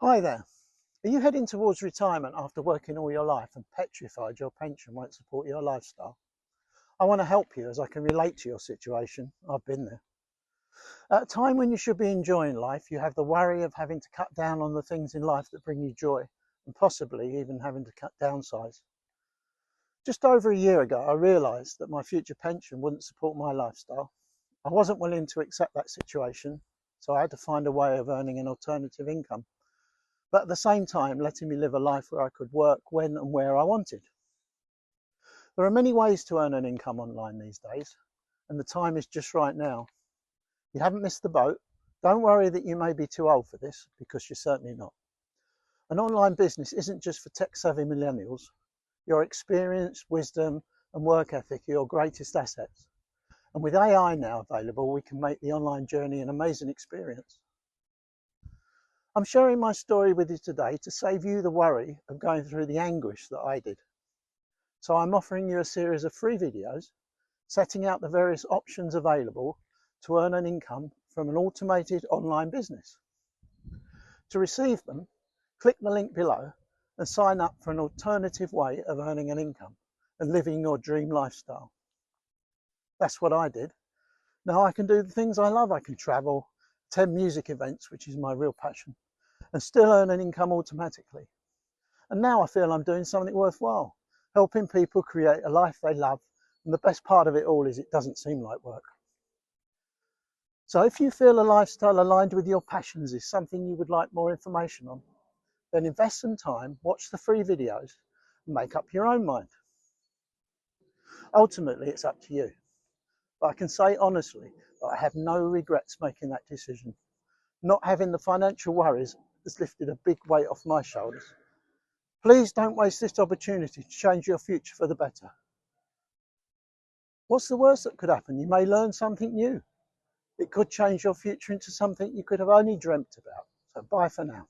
Hi there. Are you heading towards retirement after working all your life and petrified your pension won't support your lifestyle? I want to help you as I can relate to your situation. I've been there. At a time when you should be enjoying life, you have the worry of having to cut down on the things in life that bring you joy and possibly even having to downsize. Just over a year ago, I realised that my future pension wouldn't support my lifestyle. I wasn't willing to accept that situation, so I had to find a way of earning an alternative income, but at the same time letting me live a life where I could work when and where I wanted. There are many ways to earn an income online these days, and the time is just right now. You haven't missed the boat. Don't worry that you may be too old for this, because you're certainly not. An online business isn't just for tech-savvy millennials. Your experience, wisdom, and work ethic are your greatest assets. And with AI now available, we can make the online journey an amazing experience. I'm sharing my story with you today to save you the worry of going through the anguish that I did. So I'm offering you a series of free videos setting out the various options available to earn an income from an automated online business. To receive them, click the link below and sign up for an alternative way of earning an income and living your dream lifestyle. That's what I did. Now I can do the things I love. I can travel, attend music events, which is my real passion, and still earn an income automatically. And now I feel I'm doing something worthwhile, helping people create a life they love. And the best part of it all is it doesn't seem like work. So if you feel a lifestyle aligned with your passions is something you would like more information on, then invest some time, watch the free videos, and make up your own mind. Ultimately, it's up to you. But I can say honestly that I have no regrets making that decision. Not having the financial worries has lifted a big weight off my shoulders. Please don't waste this opportunity to change your future for the better. What's the worst that could happen? You may learn something new. It could change your future into something you could have only dreamt about. So bye for now.